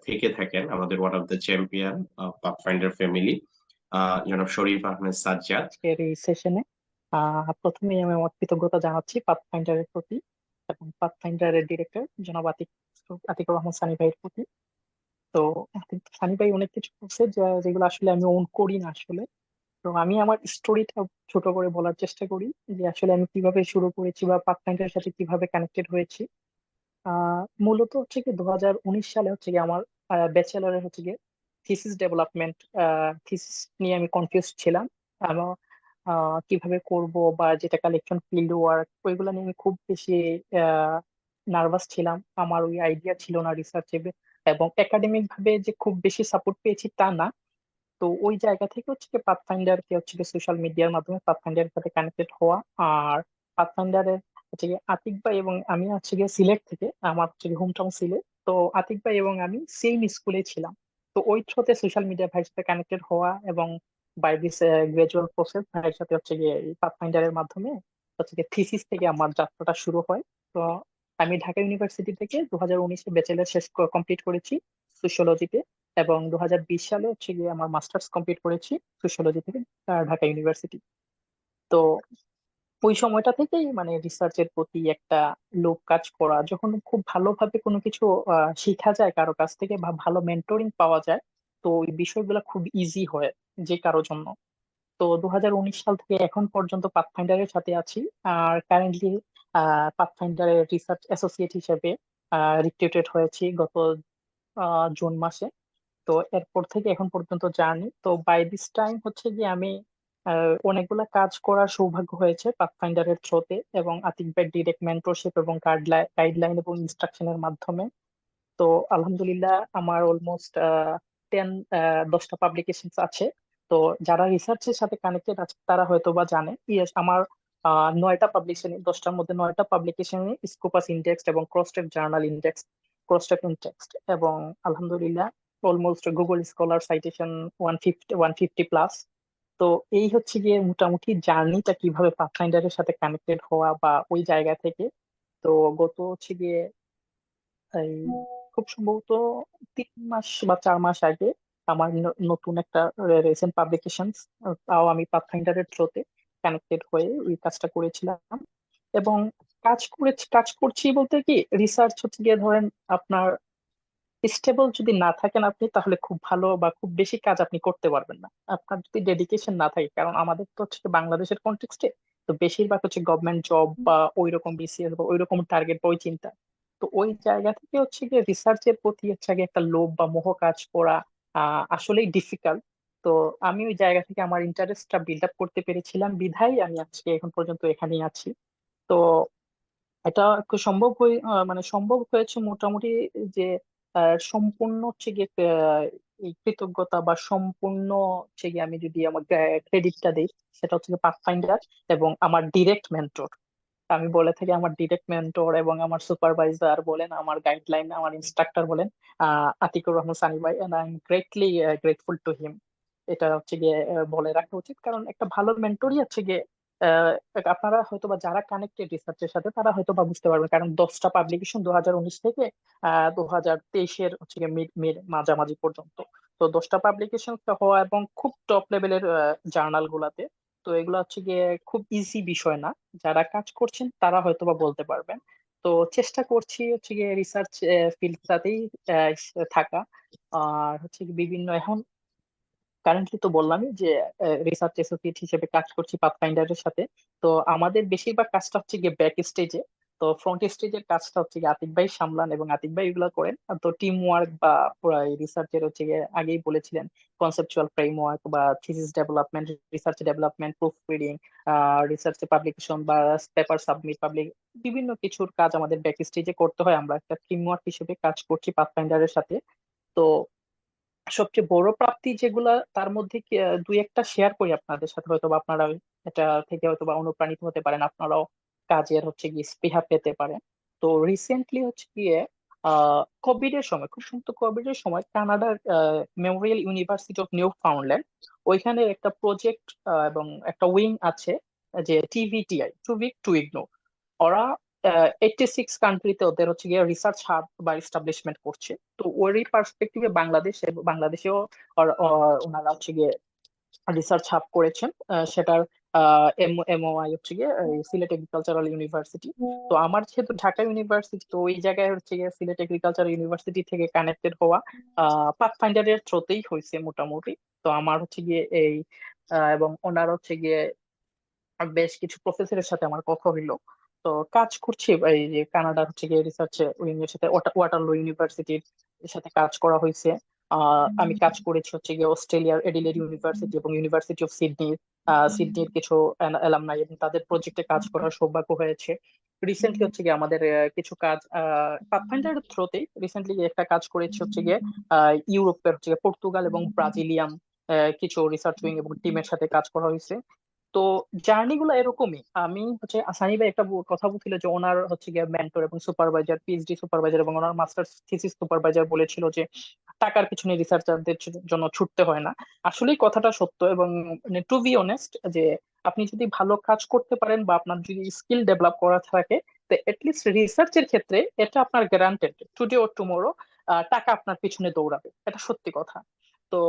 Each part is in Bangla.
থেকে থাকেন আমাদের one of the champion pathfinder family জনাব শরীফ আহমেদ সাজ্জাদ। আজকের এই সেশনে প্রথমেই আমি আমার কৃতজ্ঞতা জানাচ্ছি পাথফাইন্ডারের প্রতি এবং পাথফাইন্ডারের ডিরেক্টর জনাব আতিকুর রহমান সানি ভাইয়ের প্রতি। তো সানি ভাই অনেক কিছু করছে যেগুলো আসলে আমি ওন করি না আসলে। তো আমি আমার স্টোরিটা ছোট করে বলার চেষ্টা করি যে আসলে আমি কিভাবে শুরু করেছি বা পাথফাইন্ডারের সাথে কিভাবে কানেক্টেড হয়েছি। মূলত হচ্ছে কি 2019 সালে হচ্ছে কি আমার ব্যাচেলারে হচ্ছে কি থিসিস ডেভেলপমেন্ট থিসিস নিয়ে আমি কনফিউজ ছিলাম এবং কিভাবে করব বা যেটা কালেকশন ফিল্ড ওয়ার্ক ওইগুলো নিয়ে আমি খুব বেশি নার্ভাস ছিলাম। আমার ওই আইডিয়া ছিল না রিসার্চে এবং একাডেমিক ভাবে যে খুব বেশি সাপোর্ট পেয়েছি তা না। তো ওই জায়গা থেকে হচ্ছে কি পাথফাইন্ডার কে হচ্ছে কি সোশ্যাল মিডিয়ার মাধ্যমে পাথফাইন্ডারের সাথে কানেক্টেড হওয়া। আর পাথফাইন্ডারের হচ্ছে কি আতিক ভাই এবং আমি হচ্ছে গিয়ে সিলেট থেকে, আমার হচ্ছে হোম টাউন সিলেট। তো আতিক ভাই এবং আমি সেম স্কুলে ছিলাম। তো ওই থ্রোতে সোশ্যাল মিডিয়া ভাইয়ের সাথে কানেক্টেড হওয়া এবং বাই দিস গ্রাজুয়াল প্রসেস ভাইয়ের সাথে হচ্ছে গিয়ে পাথফাইন্ডারের মাধ্যমে হচ্ছে গিয়ে থিসিস থেকে আমার যাত্রাটা শুরু হয়। তো আমি ঢাকা ইউনিভার্সিটি থেকে 2019-এ ব্যাচেলার শেষ কমপ্লিট করেছি সোশিওলজিতে এবং 2020 সালে হচ্ছে গিয়ে আমার মাস্টার্স কমপ্লিট করেছি সোশিওলজি থেকে ঢাকা ইউনিভার্সিটি। তো ওই সময়টা থেকেই মানে রিসার্চের প্রতি একটা লোভ কাজ করা, যখন খুব ভালোভাবে কোনো কিছু শেখা যায় কারো কাছ থেকে বা ভালো মেন্টরিং পাওয়া যায়, তো ওই বিষয়গুলো খুব ইজি হয় যে কারোর জন্য। তো 2019 সাল থেকে এখন পর্যন্ত পাথফাইন্ডারের সাথে আছি। আর কারেন্টলি পাথফাইন্ডারের রিসার্চ অ্যাসোসিয়েট হিসেবে রিক্রুটেড হয়েছি গত জুন মাসে। তো এরপর থেকে এখন পর্যন্ত জার্নি, তো বাই দিস টাইম হচ্ছে যে আমি অনেকগুলা কাজ করার সৌভাগ্য হয়েছে পাথফাইন্ডারের থ্রোতে এবং আতিক ভাইয়ের ডিরেক্ট মেন্টরশিপ এবং গাইডলাইন এবং ইনস্ট্রাকশনের মাধ্যমে। তো আলহামদুলিল্লাহ আমার অলমোস্ট 10 10টা পাবলিকেশন আছে। তো যারা রিসার্চের সাথে কানেক্টেড আছে তারা হয়তো বা জানে, ইয়েস আমার 9টা পাবলিকেশন, 10টার মধ্যে 9টা পাবলিকেশন স্কোপাস ইন্ডেক্সড এবং ক্রসটেক জার্নাল ইন্ডেক্স, ক্রসটেক ইন্ডেক্সড এবং আলহামদুলিল্লাহ almost Google scholar citation 150 plus. তো এই হচ্ছে গিয়ে মোটামুটি জার্নিটা কিভাবে পাথফাইন্ডারের সাথে কানেক্টেড হওয়া বা ওই জায়গা থেকে। তো গত হচ্ছে গিয়ে এই খুব সম্ভবত 3 মাস বা 4 মাস আগে আমার নতুন একটা রিসেন্ট পাবলিকেশন, তাও আমি পাথফাইন্ডারের থ্রোতে কানেক্টেড হয়ে ওই কাজটা করেছিলাম। এবং কাজ করছি বলতে কি, রিসার্চ হচ্ছে গিয়ে ধরেন আপনার স্টেবল যদি না থাকেন আপনি, তাহলে খুব ভালো বা খুব বেশি কাজ আপনি করতে পারবেন না আপনার যদি ডেডিকেশন না থাকে। কারণ আমাদের তো হচ্ছে বাংলাদেশের কনটেক্সটে তো বেশিরভাগ হচ্ছে গভর্নমেন্ট জব বা ওই রকম বিসিএস বা ওই রকম টার্গেট বা ওই চিন্তা। তো ওই জায়গা থেকে হচ্ছে গিয়ে রিসার্চের প্রতি হচ্ছে গিয়ে একটা লোভ বা মোহ কাজ করা আসলেই ডিফিকাল্ট। তো আমি ওই জায়গা থেকে আমার ইন্টারেস্টটা বিল্ড আপ করতে পেরেছিলাম বিধায় আমি আজকে এখন পর্যন্ত এখানেই আছি। তো এটা সম্ভব মানে সম্ভব হয়েছে মোটামুটি যে সম্পূর্ণ হচ্ছে গিয়ে এই কৃতজ্ঞতা বা সম্পূর্ণ হচ্ছে গিয়ে আমি যদি আমার ক্রেডিটটা দিই, সেটা হচ্ছে গিয়ে পাথফাইন্ডার এবং আমার ডিরেক্ট মেন্টর। আমি বলে থাকি আমার ডিরেক্ট মেন্টর এবং আমার সুপারভাইজার বলেন, আমার গাইডলাইন, আমার ইনস্ট্রাক্টর বলেন আতিকুর রহমান সানি ভাই, and I am greatly grateful to him. এটা হচ্ছে গিয়ে বলে রাখা উচিত, কারণ একটা ভালো মেন্টরই হচ্ছে গিয়ে আপনারা হয়তো বা যারা কানেক্টেড রিসার্চের সাথে তারা হয়তো বা বুঝতে পারবেন, কারণ 10টা পাবলিকেশন 2019 থেকে 2023-এর হচ্ছে গিয়ে মিড মিড মাঝামাঝি পর্যন্ত। তো 10টা পাবলিকেশন হওয়া এবং খুব টপ লেভেলের জার্নাল গুলাতে। তো এগুলো হচ্ছে গিয়ে খুব ইজি বিষয় না, যারা কাজ করছেন তারা হয়তো বা বলতে পারবেন। তো চেষ্টা করছি হচ্ছে গিয়ে রিসার্চ ফিল্ডটাতেই থাকা। আর হচ্ছে কি বিভিন্ন এখন কারেন্টলি তো বললামই যে রিসার্চ অ্যাসোসিয়েট হিসেবে কাজ করছি পাথফাইন্ডারের সাথে। তো আমাদের বেশিরভাগ কাজটা হচ্ছে গিয়ে ব্যাক স্টেজে। তো ফ্রন্ট স্টেজের কাজটা হচ্ছে গিয়ে আতিক ভাই সামলান এবং আতিক ভাই এগুলো করেন। তো টিম ওয়ার্ক বা পুরো রিসার্চের হচ্ছে গিয়ে আগেই বলেছিলেন কনসেপচুয়াল ফ্রেমওয়ার্ক বা thesis development, research development, proof reading, research publication বা পেপার সাবমিট পাবলিক, বিভিন্ন কিছুর কাজ আমাদের ব্যাক স্টেজে করতে হয়। আমরা একটা টিম ওয়ার্ক হিসেবে কাজ করছি পাথফাইন্ডারের সাথে। তো সবচেয়ে বড় প্রাপ্তি যেগুলা তার মধ্যে দুই একটা শেয়ার করি আপনাদের সাথে, হয়তো বা আপনারা এটা থেকে হয়তো বা অনুপ্রাণিত হতে পারেন, আপনারাও কাজের হচ্ছে গিয়ে স্পৃহা পেতে পারেন। তো রিসেন্টলি হচ্ছে গিয়ে কোভিড এর সময়, খুব সম্ভবত কোভিড এর সময় কানাডার মেমোরিয়াল ইউনিভার্সিটি অফ নিউ ফাউন্ডল্যান্ড, ওইখানে একটা প্রজেক্ট এবং একটা উইং আছে যে টিভিটিআই, টু উইক টু ইগনোর। ওরা 86 কান্ট্রিতে ওদের হচ্ছে গিয়ে রিসার্চ হাব বা এস্টাবলিশমেন্ট করছে। তো ওরই পার্সপেক্টিভে বাংলাদেশেও ওনারা হচ্ছে গিয়ে রিসার্চ হাব করেছেন। সেটার এমওআই হচ্ছে গিয়ে এই সিলেট এগ্রিকালচারাল ইউনিভার্সিটি। তো আমার যেহেতু ঢাকা ইউনিভার্সিটি, তো ওই জায়গায় হচ্ছে গিয়ে সিলেট এগ্রিকালচারাল ইউনিভার্সিটি থেকে কানেক্টেড হওয়া পাথফাইন্ডারের থ্রোতেই হয়েছে মোটামুটি। তো আমার হচ্ছে গিয়ে এই এবং ওনার হচ্ছে গিয়ে বেশ কিছু প্রফেসরের সাথে আমার কথা হইলো। তো কাজ করছি এই যে কানাডার হচ্ছে গিয়ে রিসার্চ উইং এর সাথে, ওয়াটারলু ইউনিভার্সিটির সাথে কাজ করা হয়েছে। আমি কাজ করেছি হচ্ছে গিয়ে অস্ট্রেলিয়ার এডিলেড ইউনিভার্সিটি এবং ইউনিভার্সিটি অফ সিডনির কিছু অ্যালামনাই এবং তাদের প্রজেক্টে কাজ করার সৌভাগ্য হয়েছে। রিসেন্টলি হচ্ছে গিয়ে আমাদের কিছু কাজ পাথফাইন্ডার থ্রোতে রিসেন্টলি একটা কাজ করেছি হচ্ছে গিয়ে ইউরোপের হচ্ছে গিয়ে পর্তুগাল এবং ব্রাজিলিয়ান কিছু রিসার্চ উইং এবং টিমের সাথে কাজ করা হয়েছে। তো জার্নি গুলো এরকমই। আমি হচ্ছে সানি ভাই একটা কথা বলছিল যে ওনার হচ্ছে গিয়ে মেন্টর এবং সুপারভাইজার, পিএইচডি সুপারভাইজার এবং ওনার মাস্টার্স থিসিস সুপারভাইজার বলেছিল যে টাকার পিছনে রিসার্চারদের জন্য ছুটতে হয় না। আসলেই কথাটা সত্য। এবং টু বি অনেস্ট, যে আপনি যদি ভালো কাজ করতে পারেন বা আপনার যদি স্কিল ডেভেলপ করা থাকে, তো এটলিস্ট রিসার্চের ক্ষেত্রে এটা আপনার গ্যারান্টেড টুডে অর টুমোরো টাকা আপনার পিছনে দৌড়াবে। এটা সত্যি কথা। তো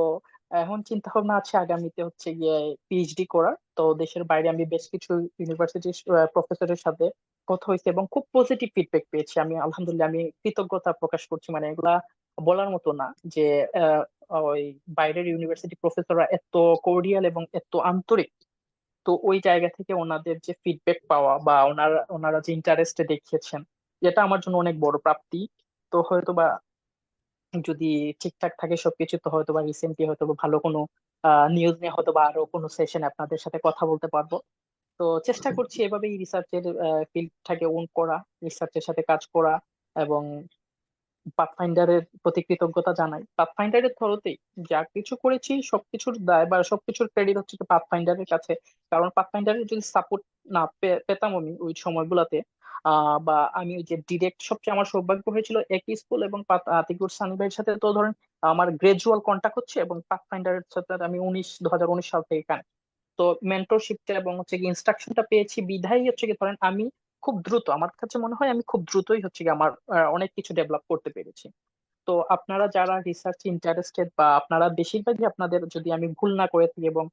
এখন চিন্তা ভাবনা আছে আগামীতে হচ্ছে গিয়ে পিএইচডি করার। তো দেশের বাইরে আমি বেশ কিছু ইউনিভার্সিটির প্রফেসরের সাথে কথা হয়েছে এবং খুব পজিটিভ ফিডব্যাক পেয়েছি। আমি আলহামদুলিল্লাহ, আমি কৃতজ্ঞতা প্রকাশ করছি। মানে এগুলা বলার মতো না যে আহ, ওই বাইরের ইউনিভার্সিটি প্রফেসররা এত কোর্ডিয়াল এবং এত আন্তরিক। তো ওই জায়গা থেকে ওনাদের যে ফিডব্যাক পাওয়া বা ওনারা যে ইন্টারেস্ট দেখিয়েছেন, যেটা আমার জন্য অনেক বড় প্রাপ্তি। তো হয়তো বা যদি ঠিকঠাক থাকে সবকিছু, তো হয়তো বা রিসেন্টলি হয়তো বা ভালো কোনো নিউজ নিয়ে হয়তো বা আরো কোনো সেশন আপনাদের সাথে কথা বলতে পারবো। তো চেষ্টা করছি এভাবেই রিসার্চের ফিল্ডটাকে ওন করা, রিসার্চের সাথে কাজ করা এবং পাথফাইন্ডারের প্রতি কৃতজ্ঞতা জানাই। পাথফাইন্ডারের থ্রুতেই যা কিছু করেছি সবকিছুর দায় বা সবকিছুর ক্রেডিট হচ্ছে পাথফাইন্ডারের কাছে। কারণ পাথফাইন্ডারের যদি সাপোর্ট না পেতাম আমি ওই সময়গুলোতে, বা আমি ওই যে ডিরেক্ট, সবচেয়ে আমার সৌভাগ্য হয়েছিল একই স্কুল এবং আতিকুর সানি ভাইয়ের সাথে তো ধরেন আমার গ্রাজুয়াল কন্টাক্ট হচ্ছে, এবং পাথফাইন্ডারের সাথে আমি 2019 সাল থেকে কানেক্ট। তো মেন্টরশিপটা এবং হচ্ছে কি ইনস্ট্রাকশনটা পেয়েছি বিধায় হচ্ছে কি ধরেন আমি খুব দ্রুত, আমার কাছে মনে হয় আমি খুব দ্রুতই হচ্ছে কি আমার অনেক কিছু ডেভেলপ করতে পেরেছি। তো আপনারা যারা রিসার্চ ইন্টারেস্টেড বা আপনারা বেশিরভাগই, আপনাদের যদি আমি ভুল না করে থাকি এবং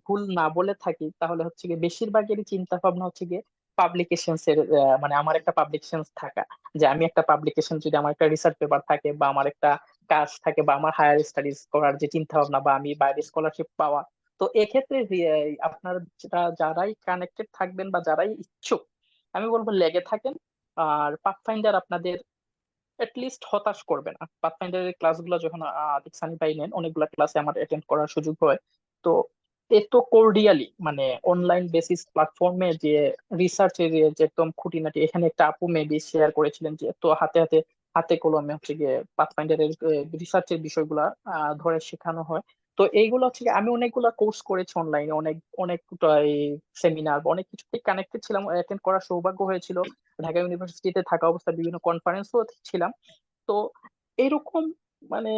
ভুল না বলে থাকি, তাহলে হচ্ছে গিয়ে বেশিরভাগেরই চিন্তা ভাবনা হচ্ছে গিয়ে পাবলিকেশনস এর, মানে আমার একটা পাবলিকেশন থাকা, যে আমি একটা পাবলিকেশন, যদি আমার একটা রিসার্চ পেপার থাকে বা আমার একটা কাজ থাকে বা আমার হায়ার স্টাডিজ করার যে চিন্তা ভাবনা বা আমি বাইরে স্কলারশিপ পাওয়া। তো এক্ষেত্রে আপনারা যারাই কানেক্টেড থাকবেন বা যারাই ইচ্ছুক, আমি বলবো লেগে থাকেন। আর পাথফাইন্ডার আপনাদের লিস্ট হতাশ করবে না। পাথফাইন্ডারের ক্লাসগুলো যখন আতিক সানি ভাই নেন, অনেকগুলো ক্লাসে আমার অ্যাটেন্ড করার সুযোগ হয়। তো এত কোর্ডিয়ালি, মানে অনলাইন বেসিস প্ল্যাটফর্মে যে রিসার্চের যে একদম খুঁটিনাটি, এখানে একটা আপু মেবি শেয়ার করেছিলেন যে এত হাতে হাতে হাতে কলমে হচ্ছে গিয়ে পাথফাইন্ডারের রিসার্চের বিষয়গুলা ধরে শেখানো হয়। তো এইগুলো হচ্ছে গিয়ে আমি অনেকগুলা কোর্স করেছি অনলাইনে, অনেক অনেক সেমিনার বা অনেক কিছুতে কানেক্টেড ছিলাম, অ্যাটেন্ড করার সৌভাগ্য হয়েছিল। ঢাকা ইউনিভার্সিটিতে থাকা অবস্থায় বিভিন্ন কনফারেন্সও ছিলাম। তো এরকম, মানে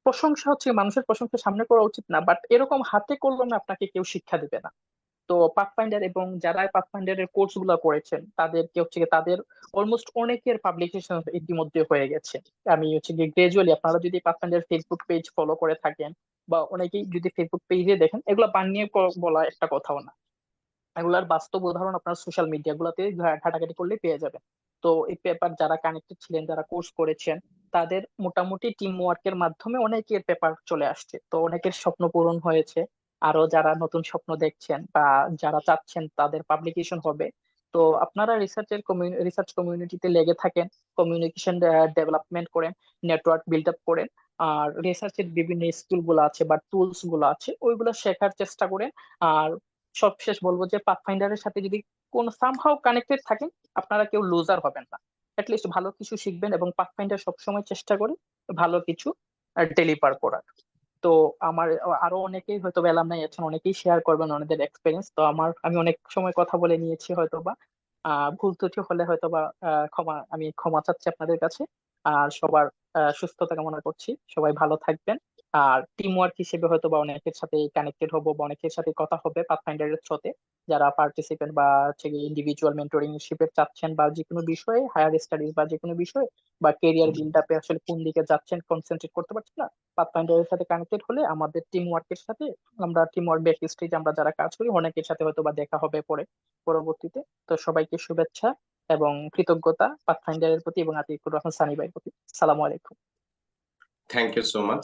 প্রশংসা হচ্ছে মানুষের প্রশংসা সামনে করা উচিত না, বাট এরকম হাতে কলমে আপনাকে কেউ শিক্ষা দিবে না। তো পাথফাইন্ডার এবং যারা পাথফাইন্ডারের কোর্স গুলো করেছেন তাদেরকে হচ্ছে গিয়ে তাদের অলমোস্ট অনেকের পাবলিকেশন ইতিমধ্যে হয়ে গেছে। আমি হচ্ছে গিয়ে গ্রাজুয়ালি, আপনারা যদি পাথফাইন্ডার ফেসবুক পেজ ফলো করে থাকেন বা অনেকেই যদি ফেসবুক পেজে দেখেন, এগুলো বানিয়ে বলা একটা কথাও না। এগুলার বাস্তব উদাহরণ আপনার সোশ্যাল মিডিয়া গুলাতে ঘাটাঘাটি করলে পেয়ে যাবেন। তো এই পেপার যারা কানেক্টেড ছিলেন, যারা কোর্স করেছেন, তাদের মোটামুটি টিম ওয়ার্কের মাধ্যমে অনেকের পেপার চলে আসছে। তো অনেকের স্বপ্ন পূরণ হয়েছে। আরো যারা নতুন স্বপ্ন দেখছেন বা যারা চাচ্ছেন তাদের পাবলিকেশন হবে। তো আপনারা রিসার্চ কমিউনিটিতে লেগে থাকেন, কমিউনিকেশন ডেভেলপমেন্ট করেন, নেটওয়ার্ক বিল্ড আপ করেন। আর রিসার্চের বিভিন্ন স্কিল গুলো আছে বা টুলস গুলো আছে, ওইগুলো শেখার চেষ্টা করেন। আর সবশেষ বলবো যে পাথফাইন্ডারের সাথে যদি কোন সামহাও কানেক্টেড থাকেন, আপনারা কেউ লুজার হবেন না। লিস্ট ভালো কিছু শিখবেন এবং পাথফাইন্ডার সবসময় চেষ্টা করে ভালো কিছু ডেলিভার করার। তো আমার আরো অনেকেই হয়তো অ্যালামনাই আছেন, অনেকেই শেয়ার করবেন ওনাদের এক্সপিরিয়েন্স। তো আমি অনেক সময় কথা বলে নিয়েছি হয়তো বা, ভুল ত্রুটি হলে হয়তো বা আমি ক্ষমা চাচ্ছি আপনাদের কাছে। আর সবার সুস্থতা কামনা করছি। সবাই ভালো থাকবেন। আর টিম ওয়ার্ক হিসেবে হয়তো বা অনেকের সাথে কানেক্টেড হবো বা অনেকের সাথে কথা হবে পাথফাইন্ডারের থ্রোতে, যারা পার্টিসিপেন্ট বা হচ্ছে ইন্ডিভিজুয়াল মেন্টরিংশিপে চাচ্ছেন বা যে কোনো বিষয়ে হায়ার স্টাডিজ বা যে কোনো বিষয়ে বা কেরিয়ার বিল্ড আপে আসলে কোন দিকে যাচ্ছেন কনসেন্ট্রেট করতে পারছেন না, পাথফাইন্ডারের সাথে কানেক্টেড হলে আমাদের টিম ওয়ার্কের সাথে আমরা টিম ওয়ার্ক বেস স্টেজ আমরা যারা কাজ করি অনেকের সাথে হয়তো বা দেখা হবে পরে পরবর্তীতে। তো সবাইকে শুভেচ্ছা এবং কৃতজ্ঞতা পাথফাইন্ডারের প্রতি এবং আতিকুর রহমান সানি ভাইয়ের প্রতি। সালামু আলাইকুম। থ্যাংক ইউ সো মাচ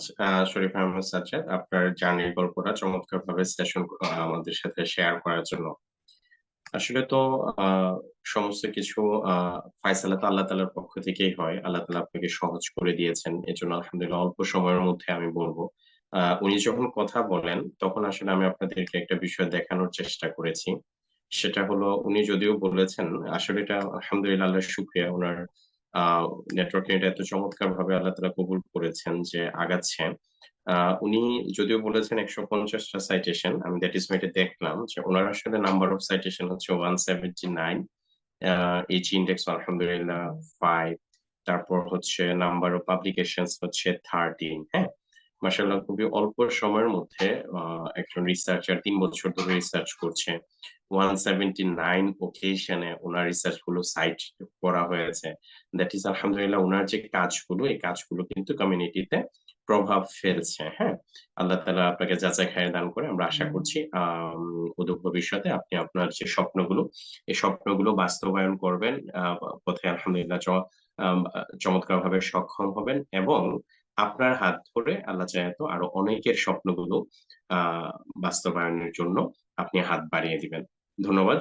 শরীফ আহমেদ সাজ্জাদ, আপনার জার্নির গল্পটা চমৎকারভাবে সেশন আমাদের সাথে শেয়ার করার জন্য। আসলে তো সমস্ত কিছু ফায়সালা তো আল্লাহ তাআলার পক্ষ থেকেই হয়। আল্লাহ তাআলা আপনাকে সহজ করে দিয়েছেন। এজন্য আলহামদুলিল্লাহ অল্প সময়ের মধ্যে আমি বলবো। উনি যখন কথা বলেন তখন আসলে আমি আপনাদেরকে একটা বিষয় দেখানোর চেষ্টা করেছি। সেটা হলো উনি যদিও বলেছেন, আসলে এটা আলহামদুলিল্লাহ আল্লাহর শুকরিয়া, উনার আ নেটওয়ার্কিং এটা এত চমৎকারভাবে আল্লাহ তাআলা কবুল করেছেন যে আগাচ্ছে। উনি যদিও বলেছেন ১৫০ টা সাইটেশন, আমি দ্যাট ইজ মাইটে দেখলাম যে উনার আসলে নাম্বার অফ সাইটেশন হচ্ছে 179, এইচ ইনডেক্স আলহামদুলিল্লাহ 5, তারপর হচ্ছে নাম্বার অফ পাবলিকেশনস হচ্ছে 13, হ্যাঁ? মাশাআল্লাহ খুবই অল্প সময়ের মধ্যে একজন রিসার্চার ৩ বছর ধরে রিসার্চ করছে। 179 ওকেশনে উনার রিসার্চ গুলো সাইট করা হয়েছে। দ্যাট ইজ আলহামদুলিল্লাহ উনার যে কাজগুলো, এই কাজগুলো কিন্তু কমিউনিটিতে প্রভাব ফেলছে, হ্যাঁ? আল্লাহ তাআলা আপনাকে যাচাই খায়ের দান করে। আমরা আশা করছি অদূর ভবিষ্যতে আপনি আপনার যে স্বপ্নগুলো, এই স্বপ্নগুলো বাস্তবায়ন করবেন। পথে আলহামদুলিল্লাহ চমৎকারভাবে সক্ষম হবেন এবং আপনার হাত ধরে আল্লাহ চাহে তো আরো অনেকের স্বপ্নগুলো আ বাস্তবায়নের জন্য আপনি হাত বাড়িয়ে দিবেন। ধন্যবাদ।